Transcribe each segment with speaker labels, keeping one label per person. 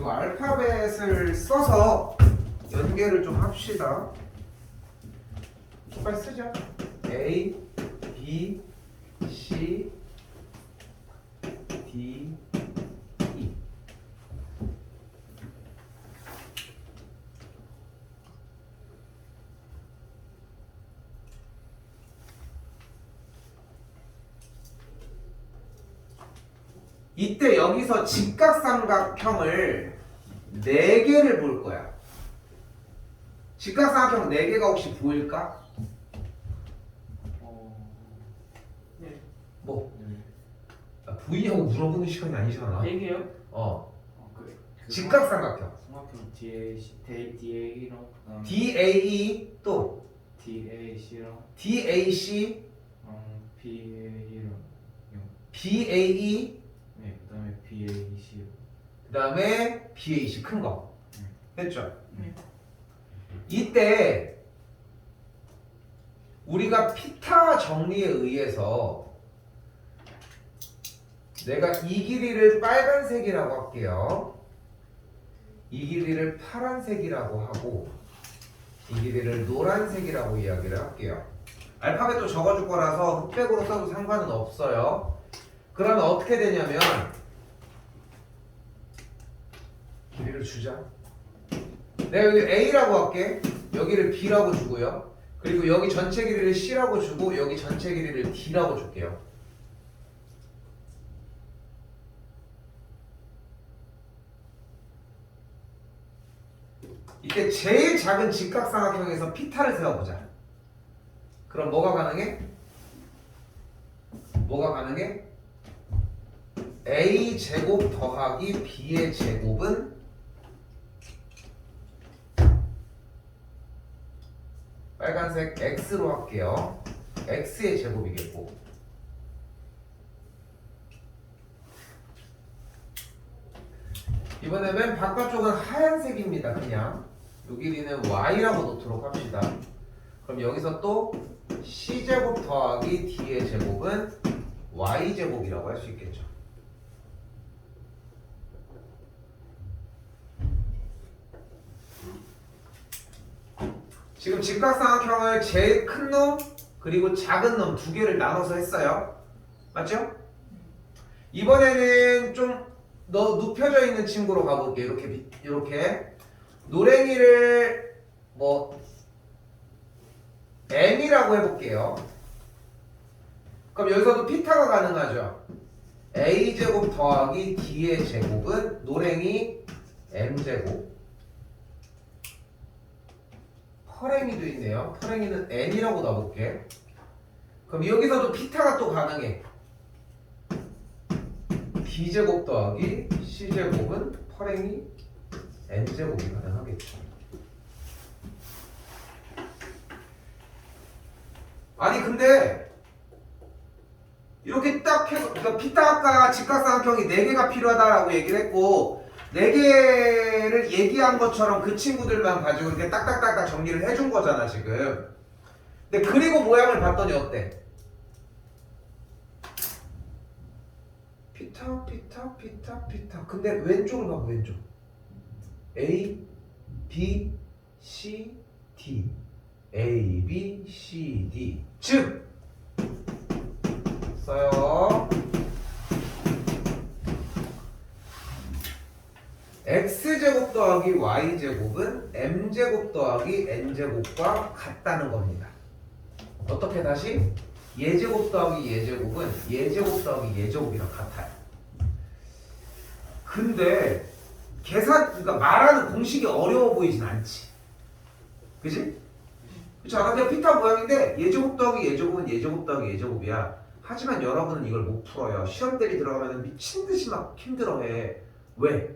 Speaker 1: 그리고 알파벳을 써서 연계를 좀 합시다. 빨리 쓰자. A, B, C, D, E. 이때 여기서 직각삼각형을 4개를 볼 거야. 직각삼각형 4개가 혹시 보일까?
Speaker 2: 네.
Speaker 1: 뭐? 보이냐고 물어보는 시간이 아니잖아.
Speaker 2: 얘기요?
Speaker 1: 직각삼각형.
Speaker 2: 삼각형 DAC랑
Speaker 1: DAE 또
Speaker 2: DAC랑
Speaker 1: DAC
Speaker 2: BA랑
Speaker 1: BAE
Speaker 2: 네, 그다음에 BAC요.
Speaker 1: 그 다음에 BAC 큰 거. 됐죠?
Speaker 2: 네.
Speaker 1: 이때 우리가 피타 정리에 의해서 내가 이 길이를 빨간색이라고 할게요. 이 길이를 파란색이라고 하고 이 길이를 노란색이라고 이야기를 할게요. 알파벳도 적어줄 거라서 흑백으로 써도 상관은 없어요. 그러면 어떻게 되냐면 길이를 주자. 내가 여기 A라고 할게. 여기를 B라고 주고요. 그리고 여기 전체 길이를 C라고 주고 여기 전체 길이를 D라고 줄게요. 이때 제일 작은 직각삼각형에서 피타를 세워보자. 그럼 뭐가 가능해? 뭐가 가능해? A 제곱 더하기 B의 제곱은 빨간색 X로 할게요. X의 제곱이겠고 이번에 맨 바깥쪽은 하얀색입니다. 그냥 요 길이는 Y라고 놓도록 합시다. 그럼 여기서 또 C제곱 더하기 D의 제곱은 Y제곱이라고 할 수 있겠죠. 지금 직각삼각형을 제일 큰 놈 그리고 작은 놈 2개를 나눠서 했어요. 맞죠? 이번에는 좀 눕혀져 있는 친구로 가볼게. 이렇게 노랭이를 뭐 M이라고 해볼게요. 그럼 여기서도 피타가 가능하죠. A제곱 더하기 D의 제곱은 노랭이 M제곱. 퍼랭이도 있네요. 퍼랭이는 N이라고 놔볼게. 그럼 여기서도 피타가 또 가능해. B제곱 더하기 C제곱은 퍼랭이 N제곱이 가능하겠죠. 아니 근데 이렇게 딱 해서 그러니까 피타 아까 직각삼각형이 4개가 필요하다라고 얘기를 했고 4개를 얘기한 것처럼 그 친구들만 가지고 이렇게 딱딱딱딱 정리를 해준 거잖아 지금. 근데 그리고 모양을 봤더니 어때? 피타 피타 피타 피타. 근데 왼쪽을 봐봐. 왼쪽 A B C D A B C D 즉 써요. X제곱 더하기 Y제곱은 M제곱 더하기 N제곱과 같다는 겁니다. 어떻게 다시? 예제곱 더하기 예제곱은 예제곱 더하기 예제곱이랑 같아요. 근데 그러니까 말하는 공식이 어려워 보이진 않지. 그지? 그렇지 않아? 그냥 피타 모양인데 예제곱 더하기 예제곱은 예제곱 더하기 예제곱이야. 하지만 여러분은 이걸 못 풀어요. 시험 대비 들어가면 미친듯이 막 힘들어해. 왜?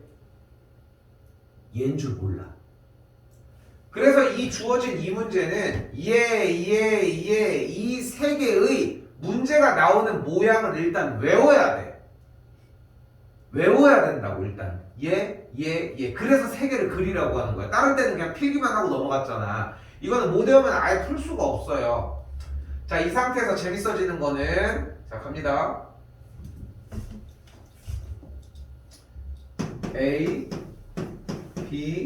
Speaker 1: 얘인 줄 몰라. 그래서 이 주어진 이 문제는 이 세 개의 문제가 나오는 모양을 일단 외워야 돼. 외워야 된다고 일단. 얘. 그래서 세 개를 그리라고 하는 거야. 다른 때는 그냥 필기만 하고 넘어갔잖아. 이거는 못 외우면 아예 풀 수가 없어요. 자, 이 상태에서 재밌어지는 거는 자, 갑니다. A B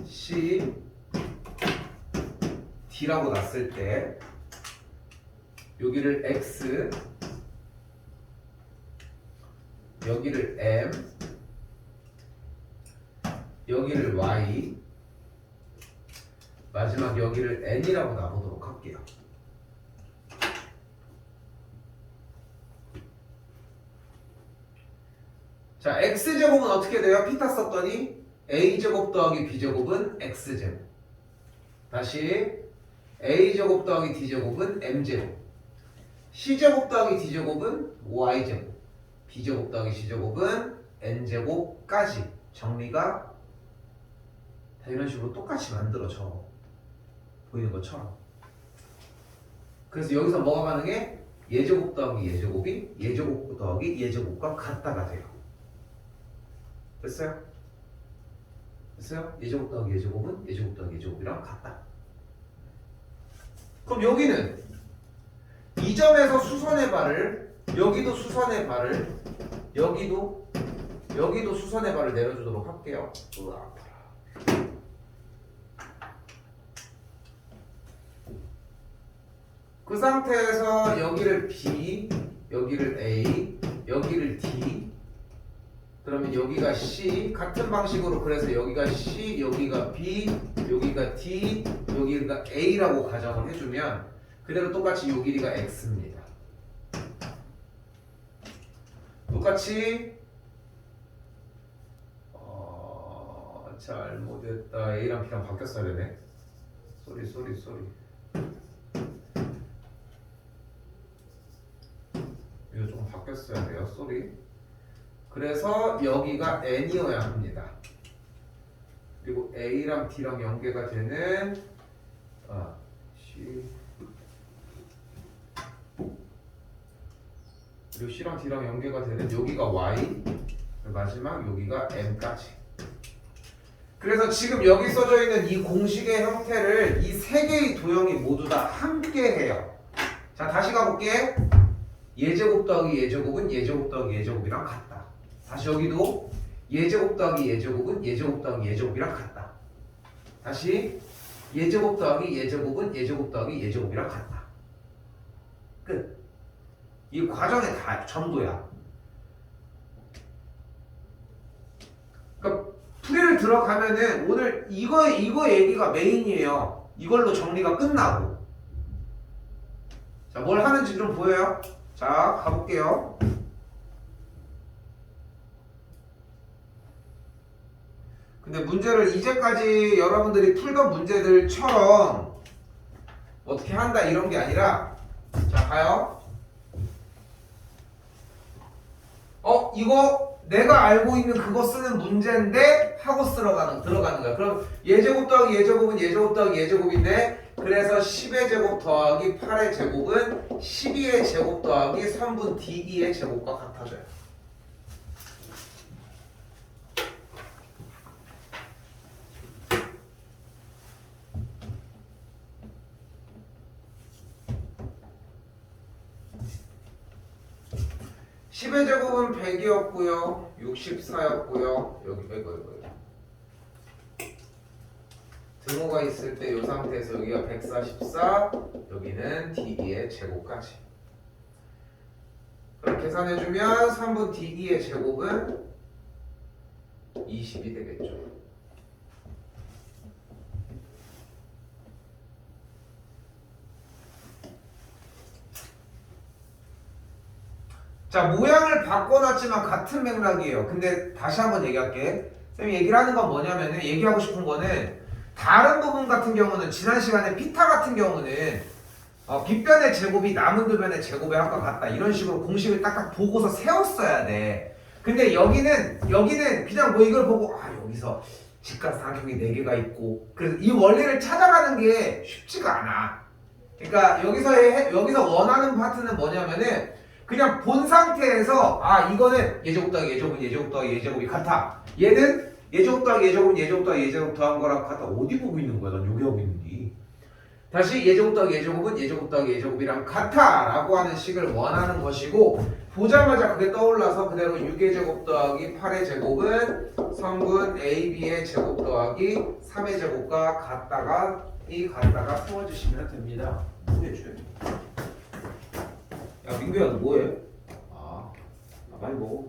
Speaker 1: C D라고 놨을 때 여기를 X 여기를 M 여기를 Y 마지막 여기를 N이라고 놔보도록 할게요. 자, X제곱은 어떻게 돼요? 피타 썼더니 A제곱 더하기 B제곱은 X제곱. 다시 A제곱 더하기 D제곱은 M제곱. C제곱 더하기 D제곱은 Y제곱. B제곱 더하기 C제곱은 N제곱까지 정리가 다 이런 식으로 똑같이 만들어져. 보이는 것처럼. 그래서 여기서 뭐가 가능해? 예제곱 더하기 예제곱이 예제곱 더하기 예제곱과 같다가 돼요. 됐어요? 됐어요? 예제곱 더하기 예제곱은 예제곱 더하기 예제곱이랑 같다. 그럼 여기는 이 점에서 수선의 발을 여기도 수선의 발을 여기도 수선의 발을 내려주도록 할게요. 으아, 아파라. 그 상태에서 여기를 B, 여기를 A, 여기를 D, 그러면 여기가 C, 같은 방식으로 그래서 여기가 C, 여기가 B, 여기가 D, 여기가 A라고 가정을 해주면 그대로 똑같이 요 길이가 X입니다. 똑같이 잘못했다. A랑 B랑 바뀌었어야 되네. 쏘리. 이거 조금 바뀌었어야 돼요. 쏘리. 그래서 여기가 N이어야 합니다. 그리고 A랑 D랑 연계가 되는 C 그리고 C랑 D랑 연계가 되는 여기가 Y 마지막 여기가 M까지. 그래서 지금 여기 써져 있는 이 공식의 형태를 이 세 개의 도형이 모두 다 함께 해요. 자, 다시 가볼게. 예제곱 더하기 예제곱은 예제곱 더하기 예제곱이랑 같다. 다시 여기도 예제곱 더하기 예제곱은 예제곱 더하기 예제곱이랑 같다. 다시 예제곱 더하기 예제곱은 예제곱 더하기 예제곱이랑 같다. 끝. 이 과정의 다 전부야. 그러니까 풀이를 들어가면은 오늘 이거 얘기가 메인이에요. 이걸로 정리가 끝나고. 자, 뭘 하는지 좀 보여요? 자, 가볼게요. 근데 문제를 이제까지 여러분들이 풀던 문제들처럼 어떻게 한다 이런 게 아니라, 자, 가요. 이거 내가 알고 있는 그거 쓰는 문제인데 하고 들어가는 거야. 그럼 예제곱 더하기 예제곱은 예제곱 더하기 예제곱인데, 그래서 10의 제곱 더하기 8의 제곱은 12의 제곱 더하기 3분 D2의 제곱과 같아져요. (10의 제곱은 100이었고요 64였고요 이거 등호가 있을 때 이 상태에서 여기가 144, 여기는 D2의 제곱까지. 그럼 계산해주면 3분 D2의 제곱은 20이 되겠죠. 자, 모양을 바꿔놨지만 같은 맥락이에요. 근데 다시 한번 얘기할게. 쌤이 얘기를 하는 건 뭐냐면은, 얘기하고 싶은 거는 다른 부분 같은 경우는 지난 시간에 피타 같은 경우는 빗변의 제곱이 남은 두 변의 제곱의 합과 같다 이런 식으로 공식을 딱딱 보고서 세웠어야 돼. 근데 여기는 그냥 뭐 이걸 보고 여기서 직각삼각형이 4개가 있고, 그래서 이 원리를 찾아가는 게 쉽지가 않아. 그러니까 여기서 원하는 파트는 뭐냐면은 그냥 본 상태에서 이거는 예제곱 더하기 예제곱은 예제곱 더하기 예제곱이 같아. 얘는 예제곱 더하기 예제곱은 예제곱 더하기 예제곱 더한 거랑 같아. 어디 보고 있는 거야? 난 여기 하고 있는데. 다시 예제곱 더하기 예제곱은 예제곱 더하기 예제곱이랑 같아 라고 하는 식을 원하는 것이고 보자마자 그게 떠올라서 그대로 6의 제곱 더하기 8의 제곱은 성분 AB의 제곱 더하기 3의 제곱과 같다가 세워주시면 됩니다. 뭐해 줘야 돼? 야 민규야 너 뭐해? 많이 먹어.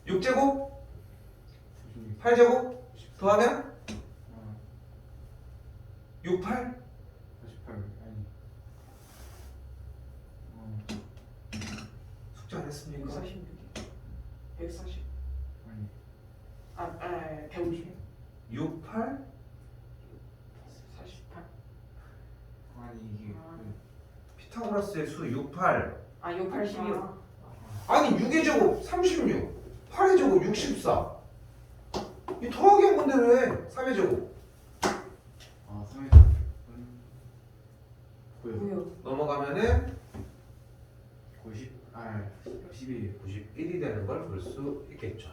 Speaker 1: 육제곱 8제곱 더하면 6, 8?
Speaker 2: 48 아니
Speaker 1: 숙제 안 했습니까?
Speaker 3: 146. 140.
Speaker 2: 아니
Speaker 3: 150.
Speaker 1: 6, 8?
Speaker 3: 48.
Speaker 2: 아니 이게
Speaker 1: 피타고라스의 수 6, 8
Speaker 3: 680이요.
Speaker 1: 아니 6의 제곱 36 8의 제곱 64 이 더하기 한 건데 왜 3의 제곱
Speaker 2: 3회
Speaker 3: 뭐요?
Speaker 1: 넘어가면은
Speaker 2: 11
Speaker 1: 91이 되는 걸 볼 수 있겠죠.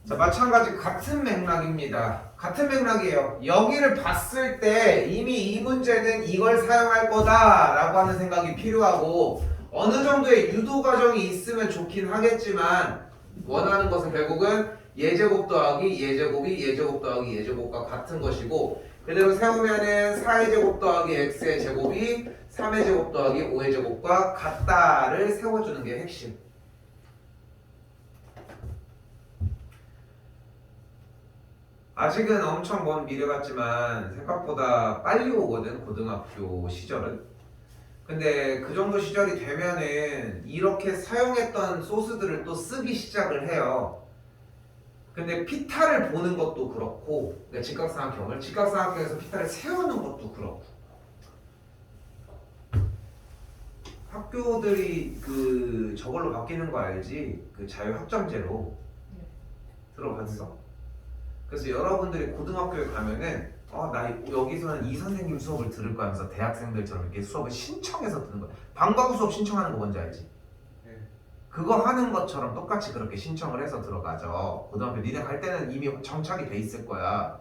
Speaker 1: 자, 마찬가지 같은 맥락입니다. 같은 맥락이에요. 여기를 봤을 때 이미 이 문제는 이걸 사용할 거다라고 하는 생각이 필요하고 어느 정도의 유도 과정이 있으면 좋긴 하겠지만 원하는 것은 결국은 예제곱 더하기 예제곱이 예제곱 더하기 예제곱과 같은 것이고 그대로 세우면은 4의 제곱 더하기 x의 제곱이 3의 제곱 더하기 5의 제곱과 같다를 세워주는 게 핵심. 아직은 엄청 먼 미래 같지만 생각보다 빨리 오거든 고등학교 시절은. 근데 그 정도 시절이 되면은 이렇게 사용했던 소스들을 또 쓰기 시작을 해요. 근데 피타를 보는 것도 그렇고 그러니까 직각삼각형에서 피타를 세우는 것도 그렇고 학교들이 그 저걸로 바뀌는 거 알지? 그 자유학점제로 들어봤어? 그래서 여러분들이 고등학교에 가면은 나 여기서는 이 선생님 수업을 들을 거야 하면서 대학생들처럼 이렇게 수업을 신청해서 듣는 거야. 방과후 수업 신청하는 거 뭔지 알지?
Speaker 2: 네.
Speaker 1: 그거 하는 것처럼 똑같이 그렇게 신청을 해서 들어가죠. 고등학교 니네 갈 때는 이미 정착이 돼 있을 거야.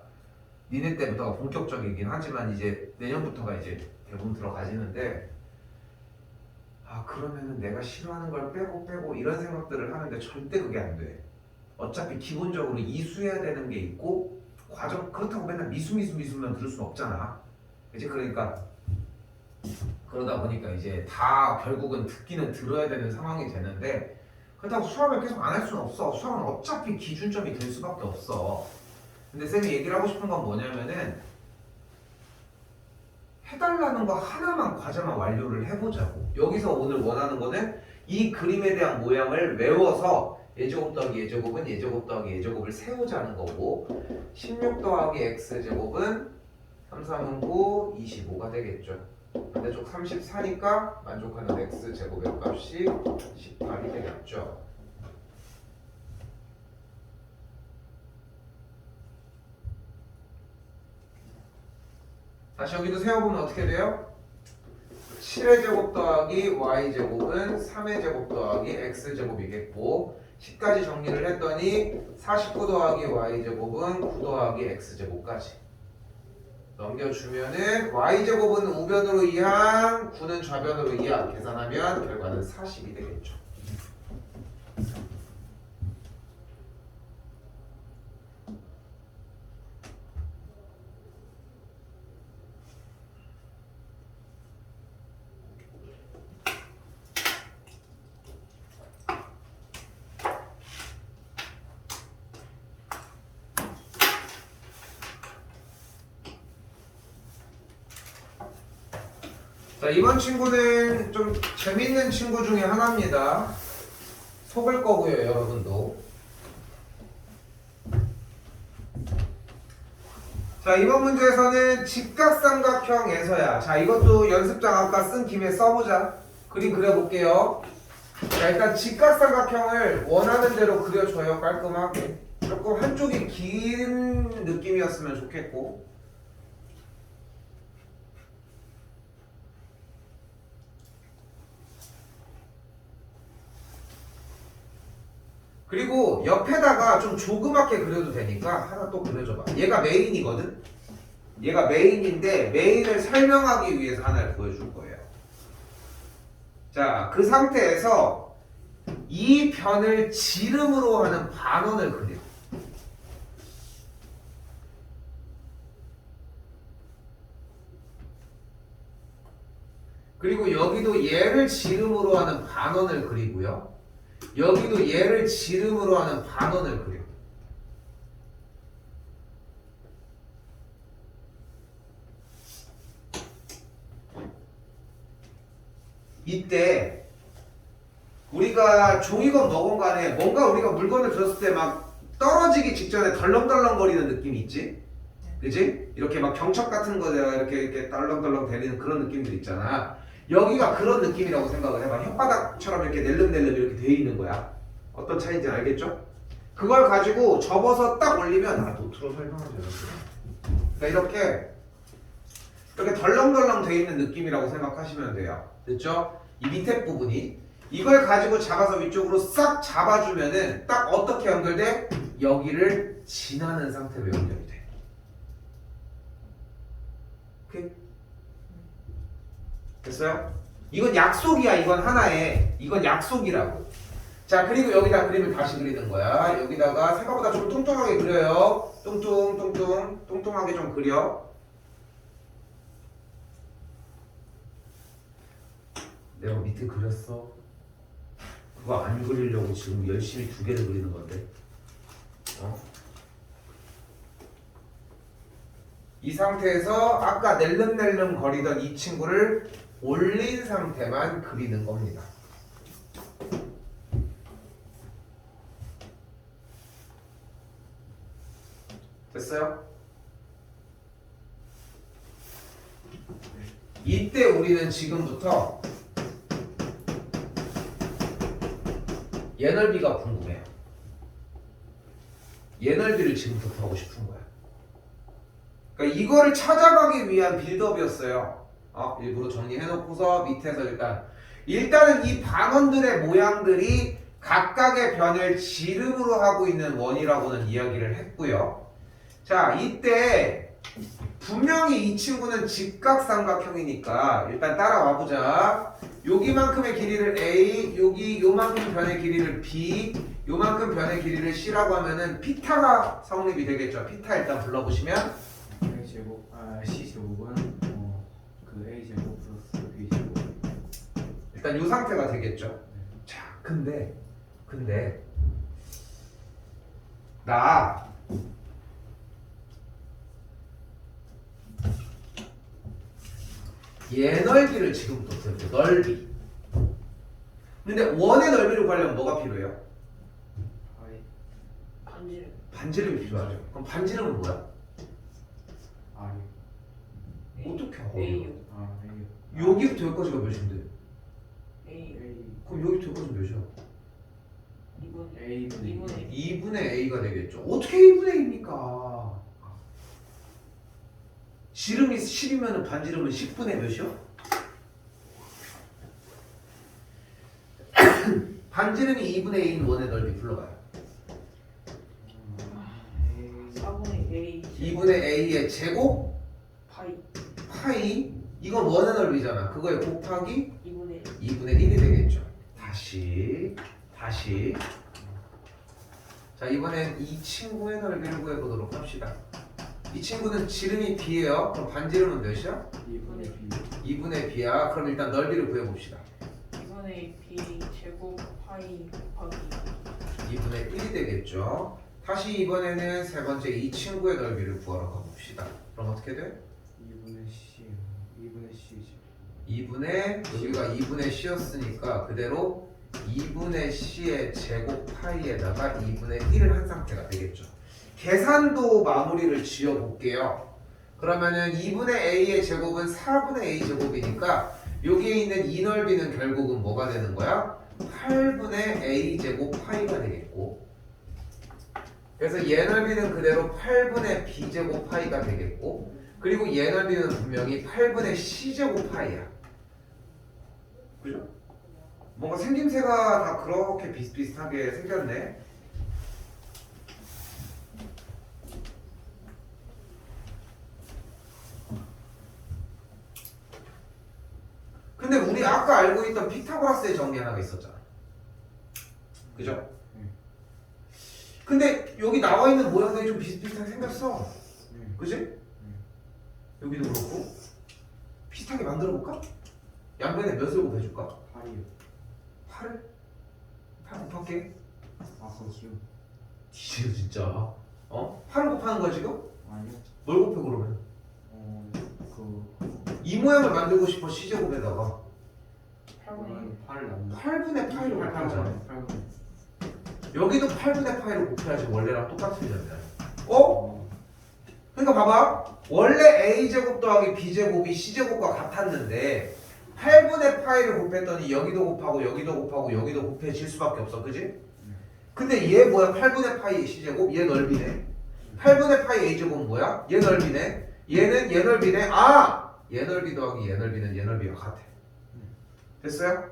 Speaker 1: 니네 때부터가 본격적이긴 하지만 이제 내년부터가 이제 대부분 들어가지는데 그러면은 내가 싫어하는 걸 빼고 이런 생각들을 하는데 절대 그게 안 돼. 어차피 기본적으로 이수해야 되는 게 있고 과정 그렇다고 맨날 미수만 들을 수는 없잖아. 그치? 그러니까 그러다 보니까 이제 다 결국은 듣기는 들어야 되는 상황이 되는데 그렇다고 수학을 계속 안 할 수는 없어. 수학은 어차피 기준점이 될 수밖에 없어. 근데 쌤이 얘기를 하고 싶은 건 뭐냐면은 해달라는 거 하나만 과제만 완료를 해보자고. 여기서 오늘 원하는 거는 이 그림에 대한 모양을 외워서 예제곱 더하기 예제곱은 예제곱 더하기 예제곱을 세우자는 거고 16 더하기 x제곱은 3, 3은 9, 25가 되겠죠. 반대쪽 34니까 만족하는 x제곱의 값이 18이 되겠죠. 다시 여기도 세워보면 어떻게 돼요? 7의 제곱 더하기 y제곱은 3의 제곱 더하기 x제곱이겠고 10까지 정리를 했더니 49 더하기 y제곱은 9 더하기 x제곱까지 넘겨주면은 y제곱은 우변으로 2항 9는 좌변으로 2항 계산하면 결과는 40이 되겠죠. 자, 이번 친구는 좀 재밌는 친구 중에 하나입니다. 속을 거고요, 여러분도. 자, 이번 문제에서는 직각삼각형에서야. 자, 이것도 연습장 아까 쓴 김에 써보자. 그림 그려볼게요. 자, 일단 직각삼각형을 원하는 대로 그려줘요, 깔끔하게. 조금 한쪽이 긴 느낌이었으면 좋겠고. 그리고 옆에다가 좀 조그맣게 그려도 되니까 하나 또 그려줘봐. 얘가 메인이거든? 얘가 메인인데 메인을 설명하기 위해서 하나를 보여줄 거예요. 자, 그 상태에서 이 변을 지름으로 하는 반원을 그려. 그리고 여기도 얘를 지름으로 하는 반원을 그리고요. 여기도 얘를 지름으로 하는 반원을 그려. 이때 우리가 종이건 뭐건 간에 뭔가 우리가 물건을 들었을 때 막 떨어지기 직전에 덜렁덜렁 거리는 느낌이 있지? 그지? 이렇게 막 경첩 같은 거 내가 이렇게 떨렁떨렁 대리는 그런 느낌들 있잖아. 여기가 그런 느낌이라고 생각을 해봐. 혓바닥처럼 이렇게 낼름낼름 이렇게 돼 있는 거야. 어떤 차이인지 알겠죠? 그걸 가지고 접어서 딱 올리면 노트로 설명하죠. 그러니까 이렇게 덜렁덜렁 돼 있는 느낌이라고 생각하시면 돼요. 됐죠? 이 밑에 부분이 이걸 가지고 잡아서 위쪽으로 싹 잡아주면은 딱 어떻게 연결돼? 여기를 지나는 상태로 연결이 돼. 오케이? 됐어요? 이건 약속이야. 이건 하나의 이건 약속이라고. 자, 그리고 여기다 그림을 다시 그리는 거야. 여기다가 생각보다 좀 뚱뚱하게 그려요. 뚱뚱하게 좀 그려. 내가 밑에 그렸어. 그거 안 그리려고 지금 열심히 두 개를 그리는 건데. 이 상태에서 아까 낼름낼름 거리던 이 친구를 올린 상태만 그리는 겁니다. 됐어요? 이때 우리는 지금부터 얘 넓이가 궁금해요. 얘 넓이를 지금부터 구하고 싶은 거야. 그러니까 이거를 찾아가기 위한 빌드업이었어요. 일부러 정리해놓고서 밑에서 일단은 이 반원들의 모양들이 각각의 변을 지름으로 하고 있는 원이라고는 이야기를 했고요. 자, 이때 분명히 이 친구는 직각삼각형이니까 일단 따라와 보자. 여기만큼의 길이를 A, 여기 요만큼 변의 길이를 B, 요만큼 변의 길이를 C라고 하면은 피타가 성립이 되겠죠. 피타 일단 불러보시면
Speaker 2: C제곱은 그 A제곱 플러스 B제곱.
Speaker 1: 일단 요 상태가 되겠죠. 자, 근데 나 얘 넓이를 지금부터 구해볼게요. 넓이. 근데 원의 넓이를 구하려면 뭐가 필요해요?
Speaker 3: 반지름.
Speaker 1: 반지름이 필요하죠. 그럼 반지름은 뭐야? 어떻게 알아?
Speaker 3: A요.
Speaker 1: 여기부터 여기까지가 몇인데?
Speaker 3: A.
Speaker 1: 그럼 여기부터 여기까지 몇이야?
Speaker 3: 2분의
Speaker 1: 2분의 A가 되겠죠. 어떻게 2분의 A입니까? 지름이 10이면 반지름은 10분의 몇이요? 반지름이 2분의 A인 원의 넓이 불러봐요.
Speaker 3: 4분의 A.
Speaker 1: 2분의 A의 제곱 파이 이건 원의 넓이잖아. 그거에 곱하기 2분의 1이 되겠죠. 다시 자, 이번엔 이 친구의 넓이를 구해보도록 합시다. 이 친구는 지름이 B예요. 그럼 반지름은 몇이야? 2분의 B야. 그럼 일단 넓이를 구해봅시다.
Speaker 3: 2분의 B 제곱 파이 곱하기
Speaker 1: 2분의 1이 되겠죠. 다시 이번에는 세 번째 이 친구의 넓이를 구하러 가봅시다. 그럼 어떻게 돼? 2분의 여기가 2분의 C였으니까 그대로 2분의 C의 제곱 파이에다가 2분의 1을 한 상태가 되겠죠. 계산도 마무리를 지어볼게요. 그러면은 2분의 A의 제곱은 4분의 A 제곱이니까 여기에 있는 이 넓이는 결국은 뭐가 되는 거야? 8분의 A 제곱 파이가 되겠고, 그래서 얘 넓이는 그대로 8분의 b제곱 파이가 되겠고 그리고 얘 넓이는 분명히 8분의 c제곱 파이야. 그죠? 뭔가 생김새가 다 그렇게 비슷비슷하게 생겼네. 근데 우리 아까 알고 있던 피타고라스의 정리 하나가 있었잖아. 그죠? 근데 여기 나와 있는 모양들이 좀 비슷비슷하게 생겼어. 그지? 여기도 그렇고 비슷하게 만들어 볼까? 양변에 몇을 곱해줄까?
Speaker 2: 8이요.
Speaker 1: 8을? 8 곱할게.
Speaker 2: 아 그거 기억.
Speaker 1: 뒤지어 진짜. 어? 8을 곱하는 거야 지금?
Speaker 2: 아니요.
Speaker 1: 뭘 곱해 그러면?
Speaker 2: 그
Speaker 1: 이 모양을 만들고 싶어 c제곱에다가
Speaker 3: 8분의
Speaker 2: 8을 남겨.
Speaker 1: 8분의 파이로 곱하잖아.
Speaker 2: 8분의.
Speaker 1: 여기도 8분의 파이로 곱해야지 원래랑 똑같으려면. 어? 그러니까 봐봐. 원래 a제곱 더하기 b제곱이 c제곱과 같았는데 8분의 파이를 곱했더니 여기도 곱하고 여기도 곱하고 여기도 곱해질 수밖에 없어. 그지? 근데 얘 뭐야? 8분의 파이 c제곱? 얘 넓이네. 8분의 파이 a제곱은 뭐야? 얘 넓이네. 얘는 얘 넓이네. 아! 얘 넓이 더하기 얘 넓이는 얘 넓이가 같아. 됐어요?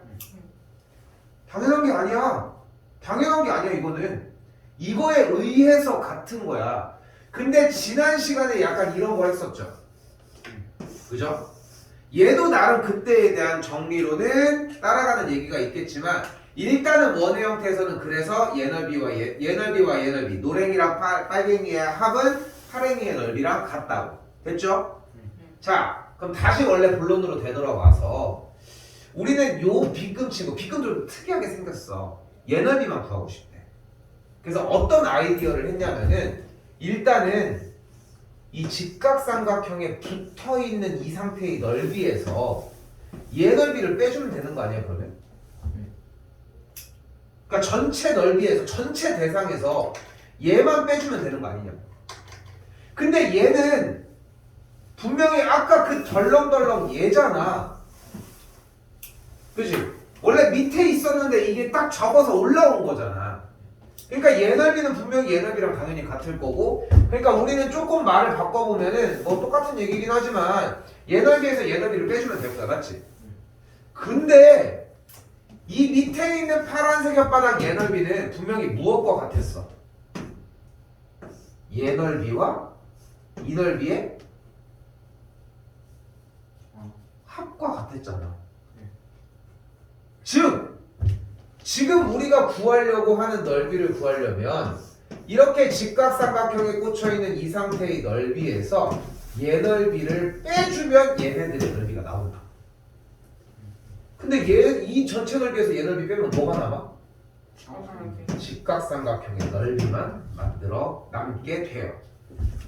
Speaker 1: 당연한 게 아니야. 당연한 게 아니야 이거는. 이거에 의해서 같은 거야. 근데 지난 시간에 약간 이런 거 했었죠. 그죠? 얘도 나름 그때에 대한 정리로는 따라가는 얘기가 있겠지만 일단은 원의 형태에서는 그래서 얘 넓이와 얘 넓이와 얘 넓이 노랭이랑 빨갱이의 합은 파랭이의 넓이랑 같다고. 됐죠? 자 그럼 다시 원래 본론으로 되돌아와서 우리는 요 빗금 친구 빗금도 특이하게 생겼어. 얘 넓이만 구하고 싶대. 그래서 어떤 아이디어를 했냐면은 일단은 이 직각삼각형에 붙어있는 이 상태의 넓이에서 얘 넓이를 빼주면 되는 거 아니야 그러면? 그러니까 전체 넓이에서 전체 대상에서 얘만 빼주면 되는 거 아니냐. 근데 얘는 분명히 아까 그 덜렁덜렁 얘잖아. 그치? 원래 밑에 있었는데 이게 딱 접어서 올라온 거잖아. 그러니까 얘 넓이는 분명히 얘 넓이랑 당연히 같을 거고 그러니까 우리는 조금 말을 바꿔보면은 뭐 똑같은 얘기긴 하지만 얘 넓이에서 얘 넓이를 빼주면 될 거야. 맞지? 근데 이 밑에 있는 파란색 혓바닥 얘 넓이는 분명히 무엇과 같았어? 얘 넓이와 이 넓이의 합과 같았잖아. 즉 지금 우리가 구하려고 하는 넓이를 구하려면 이렇게 직각삼각형에 꽂혀있는 이 상태의 넓이에서 얘 넓이를 빼주면 얘네들의 넓이가 나온다. 근데 얘 이 전체 넓이에서 얘 넓이 빼면 뭐가 남아? 직각삼각형의 넓이만 만들어 남게 돼요.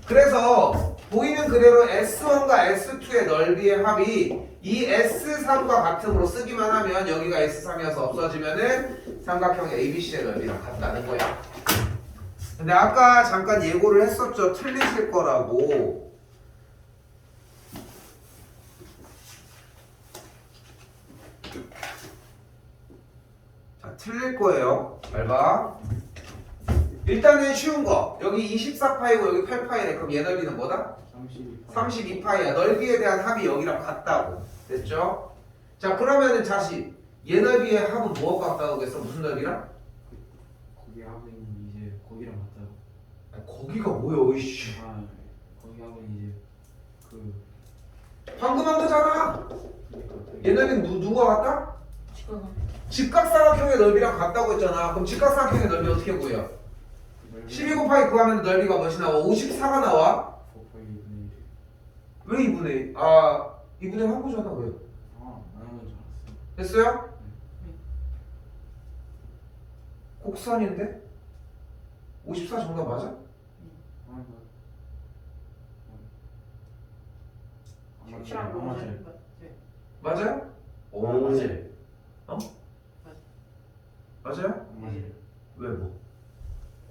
Speaker 1: 그래서 보이는 그대로 S1과 S2의 넓이의 합이 이 S3과 같음으로 쓰기만 하면 여기가 S3이어서 없어지면은 삼각형 ABC의 넓이랑 같다는 거야. 근데 아까 잠깐 예고를 했었죠. 틀리실 거라고. 자, 틀릴 거예요. 잘 봐. 일단은 쉬운 거. 여기 24파이고 여기 8파이네. 그럼 얘 넓이는 뭐다? 32파이야. 넓이에 대한 합이 여기랑 같다고. 됐죠? 자 그러면은 다시 얘 넓이의 합은 뭐가 같다고 했어? 무슨 넓이랑?
Speaker 2: 거기 하고 있는 이제 거기랑 같다고.
Speaker 1: 아니, 거기가 뭐야 이씨.
Speaker 2: 아 거기 하고 있는 이제 그
Speaker 1: 방금 한 거잖아.
Speaker 2: 그러니까
Speaker 1: 얘 넓이는 누가 같다? 직각삼각형의 넓이랑 같다고 했잖아. 그럼 직각삼각형의 넓이 어떻게 구해요? 12 곱하기 9 하면 넓이가 몇이 나와? 54가 나와?
Speaker 2: 4파이 2분의 1.
Speaker 1: 왜 2분의 1? 아 2분의 1 한 거잖아. 왜?
Speaker 2: 안 하는 줄 알았어.
Speaker 1: 됐어요? 곡선인데? 54 정답 맞아?
Speaker 2: 아 이거
Speaker 3: 색칠한 거
Speaker 2: 맞아요.
Speaker 1: 맞아요? 오.
Speaker 2: 맞아요.
Speaker 1: 어? 맞아요?
Speaker 2: 맞아요.
Speaker 1: 왜 뭐?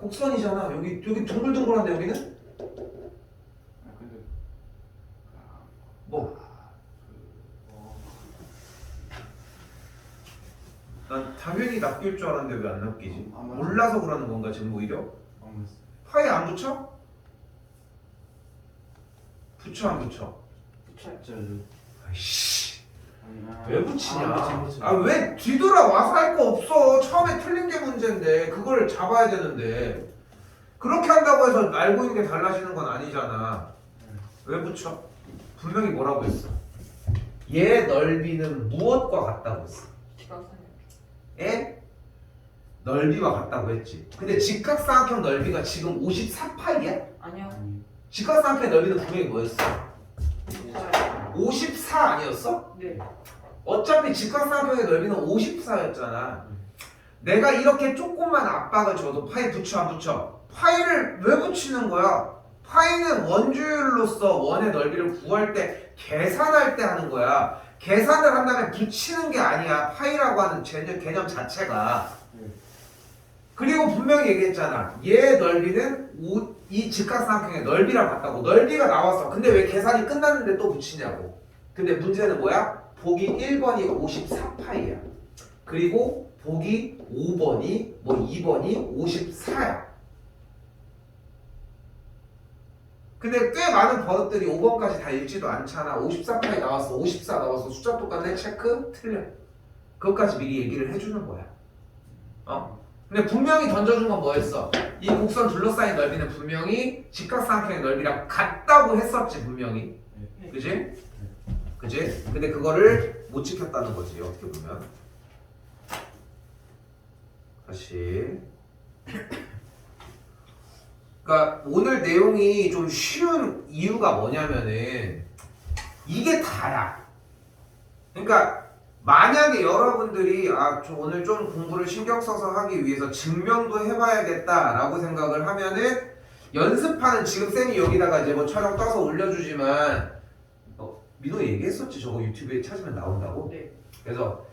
Speaker 1: 곡선이잖아. 여기 둥글둥글한데 여기는?
Speaker 2: 아 근데
Speaker 1: 뭐? 난 당연히 낚일 줄 알았는데 왜 안 낚이지?
Speaker 2: 아, 맞아.
Speaker 1: 몰라서 그러는 건가 지금 오히려?
Speaker 2: 안 맞았어.
Speaker 1: 파이 안 붙여? 붙여 안 붙여?
Speaker 3: 붙여요.
Speaker 1: 아이씨
Speaker 2: 아니야.
Speaker 1: 왜 붙이냐?
Speaker 2: 아, 붙여.
Speaker 1: 아 왜 뒤돌아와서 할 거 없어? 처음에 틀린 게 문제인데 그걸 잡아야 되는데 그렇게 한다고 해서 알고 있는 게 달라지는 건 아니잖아. 왜 붙여? 분명히 뭐라고 했어? 얘 넓이는 무엇과 같다고 했어?
Speaker 3: 직각삼각.
Speaker 1: 에? 넓이와 같다고 했지. 근데 직각삼각형 넓이가 지금 54파이야?
Speaker 3: 아니요.
Speaker 2: 아니.
Speaker 1: 직각삼각형의 넓이는 분명히 뭐였어?
Speaker 3: 붙여요.
Speaker 1: 54 아니었어?
Speaker 3: 네.
Speaker 1: 어차피 직각삼각형의 넓이는 54였잖아. 내가 이렇게 조금만 압박을 줘도 파이 붙여 안 붙여? 파이를 왜 붙이는 거야? 파이는 원주율로서 원의 넓이를 구할 때 계산할 때 하는 거야. 계산을 한다면 붙이는 게 아니야. 파이라고 하는 개념 자체가. 그리고 분명히 얘기했잖아. 얘 넓이는 이 직각삼각형의 넓이랑 같다고. 넓이가 나왔어. 근데 왜 계산이 끝났는데 또 붙이냐고. 근데 문제는 뭐야? 보기 1번이 54파이야. 그리고 보기 5번이 2번이 54야. 근데 꽤 많은 버릇들이 5번까지 다 읽지도 않잖아. 54파이 나왔어. 54 나왔어. 숫자 똑같네. 체크. 틀려. 그것까지 미리 얘기를 해주는 거야. 근데 분명히 던져준 건 뭐였어? 이 곡선 둘러싸인 넓이는 분명히 직각삼각형의 넓이랑 같다고 했었지 분명히. 그지? 그지? 근데 그거를 못 지켰다는 거지 어떻게 보면. 다시. 그러니까 오늘 내용이 좀 쉬운 이유가 뭐냐면은 이게 다야. 그러니까 만약에 여러분들이 저 오늘 좀 공부를 신경 써서 하기 위해서 증명도 해봐야겠다라고 생각을 하면은 연습하는 지금 쌤이 여기다가 이제 뭐 촬영 떠서 올려주지만 민호 얘기했었지 저거 유튜브에 찾으면 나온다고.
Speaker 3: 네.
Speaker 1: 그래서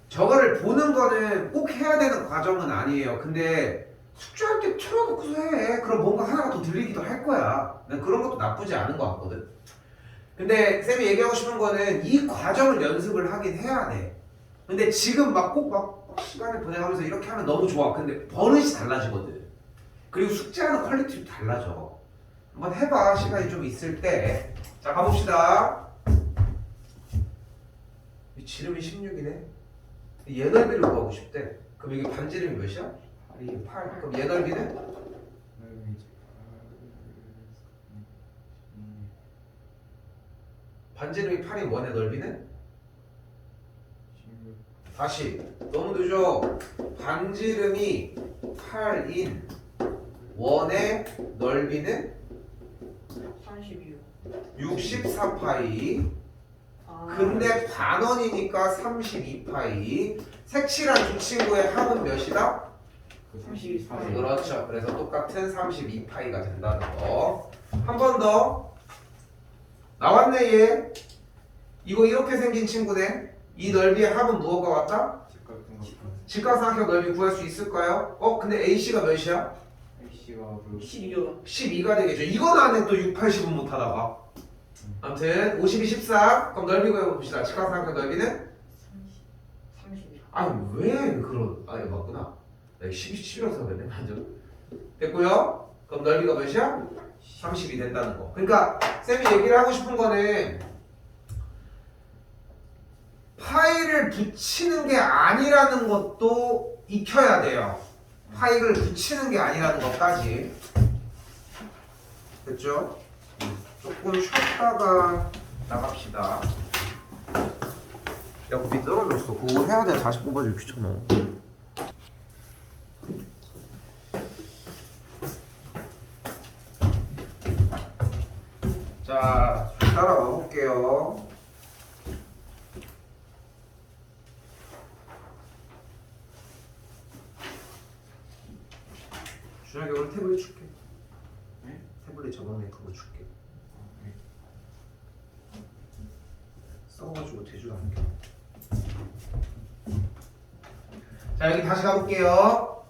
Speaker 1: 저거를 보는 거는 꼭 해야 되는 과정은 아니에요. 근데 숙제할 때 틀어놓고서 해. 그럼 뭔가 하나가 더 들리기도 할 거야. 난 그런 것도 나쁘지 않은 것 같거든. 근데 쌤이 얘기하고 싶은 거는 이 과정을 연습을 하긴 해야 돼. 근데 지금 꼭 시간을 보내가면서 이렇게 하면 너무 좋아. 근데 버릇이 달라지거든. 그리고 숙제하는 퀄리티도 달라져. 한번 해봐. 시간이 좀 있을 때. 자 가봅시다. 이 지름이 16이네. 얘 넓이를 구하고 싶대. 그럼 이게 반지름이 몇이야? 8. 그럼 얘 넓이는? 반지름이 8인 원의 넓이는? 다시 너무 늦어. 반지름이 8인 원의 넓이는
Speaker 3: 32요.
Speaker 1: 64파이. 근데 반원이니까 32파이. 색칠한 두 친구의 합은 몇이다?
Speaker 3: 32파이.
Speaker 1: 그렇죠. 그래서 똑같은 32파이가 된다는 거. 한 번 더. 나왔네 얘. 이거 이렇게 생긴 친구네. 이 넓이의 합은 무엇과 같다? 직각삼각형 넓이 구할 수 있을까요? 근데 AC가 몇이야?
Speaker 2: A씨가
Speaker 3: 12요.
Speaker 1: 12가 되겠죠. 이건 안에 또 6, 80은 못하다가. 아무튼 52, 14. 그럼 넓이 구해봅시다. 직각삼각형 넓이는?
Speaker 3: 32.
Speaker 1: 왜 그런? 이거 맞구나. 내가 12, 11이라서 그랬네. 완전. 됐고요. 그럼 넓이가 몇이야? 30이 된다는 거. 그러니까 쌤이 얘기를 하고 싶은 거는 파이를 붙이는 게 아니라는 것도 익혀야 돼요. 파이를 붙이는 게 아니라는 것까지. 됐죠? 조금 쉬었다가 나갑시다. 야, 고비 떨어졌어. 그거 해야 돼. 다시 뽑아주기 귀찮아. 자, 따라와 볼게요. 준혁이 오늘 태블릿 줄게.
Speaker 2: 네?
Speaker 1: 태블릿 저번에 그거 줄게. 써가지고 제주도 안 겨. 자, 여기 다시 가볼게요.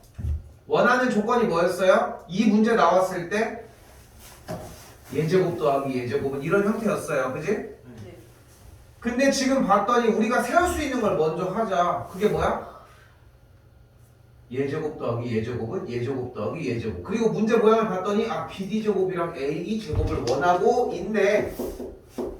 Speaker 1: 원하는 조건이 뭐였어요? 이 문제 나왔을 때 예제곱 더하기 예제곱은 이런 형태였어요. 그지?
Speaker 3: 네.
Speaker 1: 근데 지금 봤더니 우리가 세울 수 있는 걸 먼저 하자. 그게 뭐야? 예제곱 더하기 예제곱은 예제곱 더하기 예제곱. 그리고 문제 모양을 봤더니 아 BD제곱이랑 AE제곱을 원하고 있네.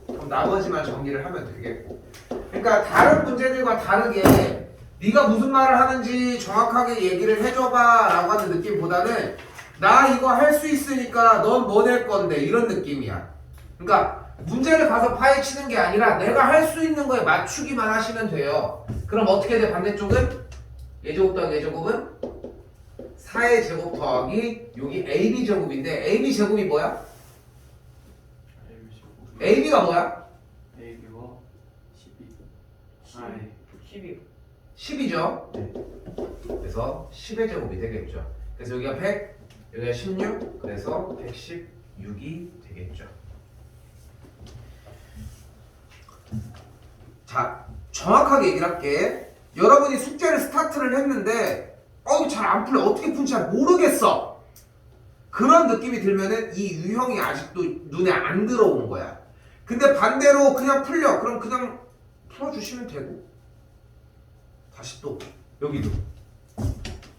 Speaker 1: 그럼 나머지만 정리를 하면 되겠고. 그러니까 다른 문제들과 다르게 네가 무슨 말을 하는지 정확하게 얘기를 해줘봐 라고 하는 느낌보다는 나 이거 할 수 있으니까 넌 뭐 낼 건데 이런 느낌이야. 그러니까 문제를 가서 파헤치는 게 아니라 내가 할 수 있는 거에 맞추기만 하시면 돼요. 그럼 어떻게 돼? 반대쪽은 예제곱 더하기 예제곱은 4의 제곱 더하기 여기 AB제곱인데 AB제곱이 뭐야? AB가 뭐야?
Speaker 2: AB가 12. 아, 예.
Speaker 3: 12.
Speaker 1: 10이죠?
Speaker 2: 네.
Speaker 1: 그래서 10의 제곱이 되겠죠. 그래서 여기가 100, 여기가 16, 그래서 116이 되겠죠. 자, 정확하게 얘기를 할게. 여러분이 숙제를 스타트를 했는데 이거 잘 안 풀려. 어떻게 푼지 잘 모르겠어. 그런 느낌이 들면은 이 유형이 아직도 눈에 안 들어온 거야. 근데 반대로 그냥 풀려. 그럼 그냥 풀어주시면 되고. 다시 또 여기도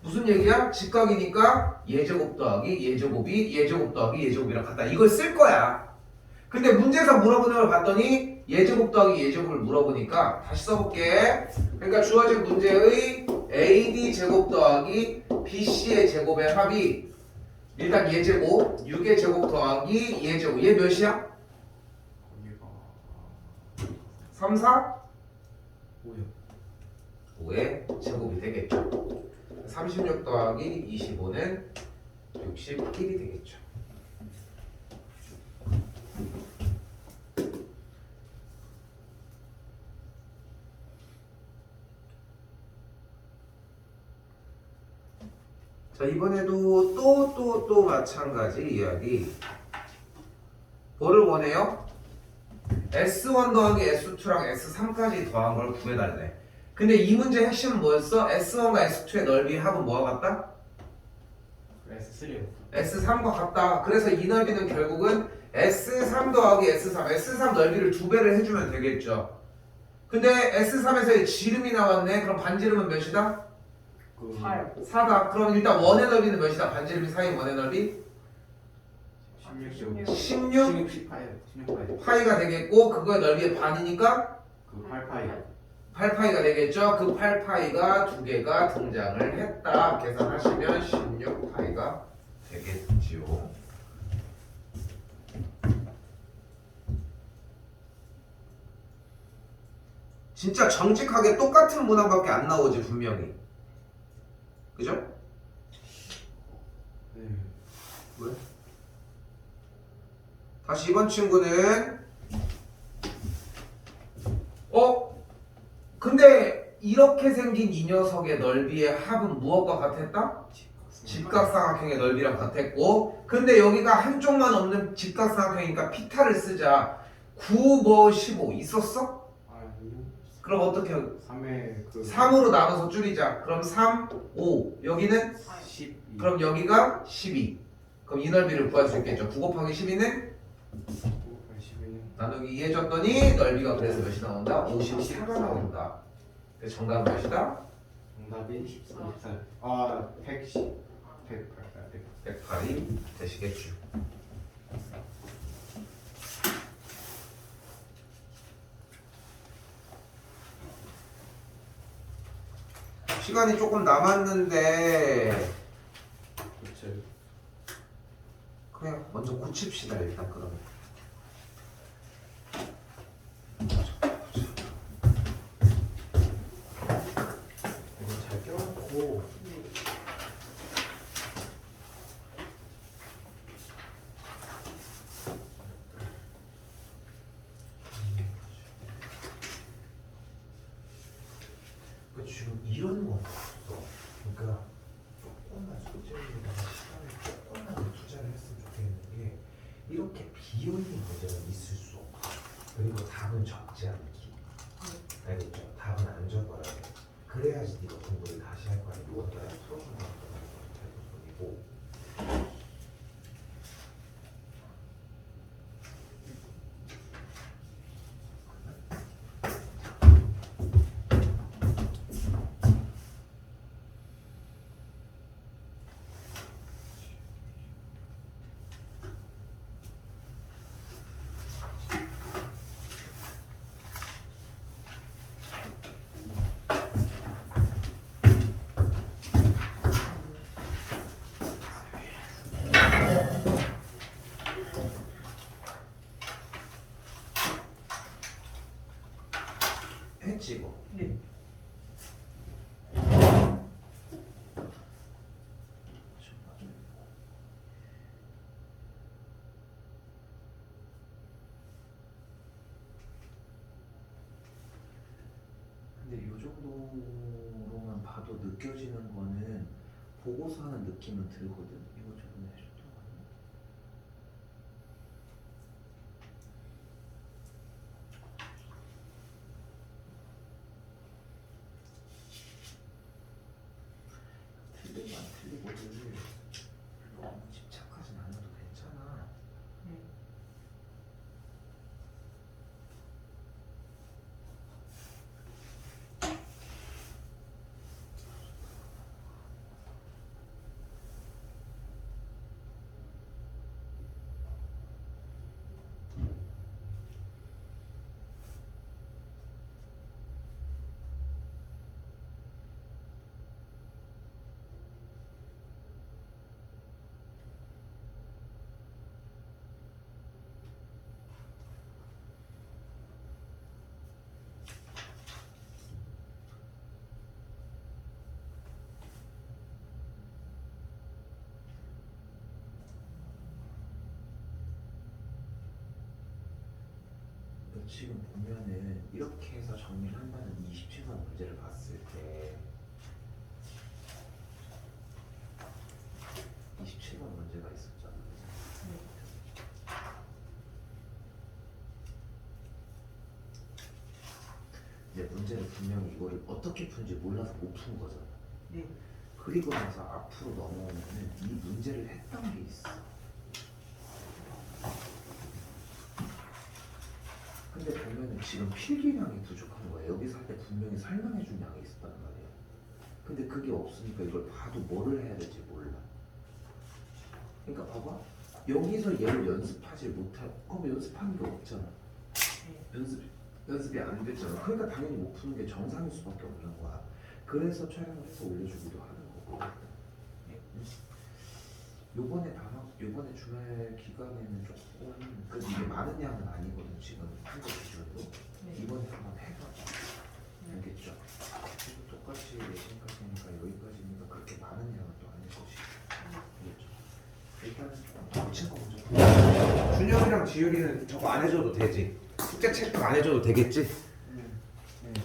Speaker 1: 무슨 얘기야? 직각이니까 예제곱 더하기 예제곱이 예제곱 더하기 예제곱이랑 같다. 이걸 쓸 거야. 근데 문제에서 물어보는 걸 봤더니 예제곱 더하기 예제곱을 물어보니까 다시 써볼게. 그러니까 주어진 문제의 AD 제곱 더하기 BC의 제곱의 합이 일단 예제곱 6의 제곱 더하기 예제곱. 얘 몇이야?
Speaker 2: 거기가
Speaker 1: 3, 4?
Speaker 2: 5요.
Speaker 1: 5의 제곱이 되겠죠. 36 더하기 25는 61이 되겠죠. 자, 이번에도 또 마찬가지 이야기. 뭐를 원해요? S1 더하기 S2랑 S3까지 더한 걸 구해달래. 근데 이 문제 핵심은 뭐였어? S1과 S2의 넓이 합은 뭐와 같다?
Speaker 2: S3요.
Speaker 1: S3과 같다. 그래서 이 넓이는 결국은 S3 더하기 S3. S3 넓이를 2배를 해주면 되겠죠. 근데 S3에서의 지름이 나왔네. 그럼 반지름은 몇이다?
Speaker 2: 그
Speaker 3: 4요.
Speaker 1: 4다. 그럼 일단 원의 넓이는 몇이다? 반지름이 4인 원의 넓이?
Speaker 2: 16.
Speaker 1: 16
Speaker 2: 18. 16파이.
Speaker 1: 파이가 되겠고 그거의 넓이의 반이니까
Speaker 2: 그 8파이.
Speaker 1: 8파이가 되겠죠. 그 8파이가 두 개가 등장을 했다. 계산하시면 16파이가 되겠지요. 진짜 정직하게 똑같은 문항밖에 안 나오지 분명히. 그죠?
Speaker 2: 네.
Speaker 1: 왜? 다시 이번 친구는 근데 이렇게 생긴 이 녀석의 넓이의 합은 무엇과 같았다? 직각삼각형의 넓이랑 같았고 근데 여기가 한쪽만 없는 직각삼각형이니까 피타를 쓰자. 9, 뭐 15 있었어?
Speaker 2: 아니요.
Speaker 1: 그럼 어떻게
Speaker 2: 3의 그
Speaker 1: 3으로 나눠서 줄이자. 그럼 3, 5 여기는
Speaker 2: 12.
Speaker 1: 그럼 여기가 12. 그럼 이 넓이를 구할 수 있겠죠. 9 곱하기 12는
Speaker 2: 12는
Speaker 1: 나누기 2 해줬더니 넓이가 그래서 몇이 나온다? 54가 나온다. 그래서 정답은 몇이다?
Speaker 2: 정답이 14. 아, 110. 108.
Speaker 1: 108이 되시겠죠. 시간이 조금 남았는데
Speaker 2: 그렇죠.
Speaker 1: 그냥 먼저 고칩시다 일단 그러면. 이거 잘 껴놓고 지금 이런 거 없어. 그러니까 조금만 소재에다가 시간을 조금만 투자를 했으면 좋겠는 게 이렇게 비어있는 문제가 있을 수 없어. 그리고 답은 적지 않기. 알겠죠? 답은 안 적어야 돼. 그래야지 네가 공부를 다시 할 거야. 이것도 내가 풀어주는 거고. 했지 이거.
Speaker 3: 네.
Speaker 2: 근데 이 정도로만 봐도 느껴지는 거는 보고서 하는 느낌은 들거든. 이거 저번에 해줬던 거 아니야? 틀리면 안 틀리거든. 너무 집착하진 않아도 괜찮아.
Speaker 3: 네.
Speaker 2: 너 지금 보면은 이렇게 해서 정리를 한다는 27번 문제를 봤을 때 27번 문제가 있었잖아. 이제 문제를 분명히 이거를 어떻게 푸는지 몰라서 못 푼 거잖아.
Speaker 3: 네.
Speaker 2: 그리고 나서 앞으로 넘어오면은 이 문제를 했던 게 있어. 근데 보면은 지금 필기량이 부족한 거야. 여기서 할 때 분명히 설명해 준 양이 있었단 말이야. 근데 그게 없으니까 이걸 봐도 뭐를 해야 될지 몰라. 그러니까 봐봐. 여기서 얘를 연습하지 못할 거면 연습하는 게 없잖아. 연습이 안 됐잖아. 그러니까 당연히 못 푸는 게 정상일 수밖에 없는 거야. 그래서 촬영을 해서 올려주기도 하는 거고. 요번에 주말 기간에는 조금 그 이게 많은 양은 아니거든 지금 한국 기준으로.
Speaker 3: 네.
Speaker 2: 이번에 한번 해봐. 알겠죠? 그리고 똑같이 내신까지니까 여기까지니까 그렇게 많은 양은 또 아닐 것이고. 알겠죠? 일단 붙인 거 먼저.
Speaker 1: 준영이랑 지율이는 저거 안 해줘도 되지. 숙제 체크 안 해줘도 되겠지?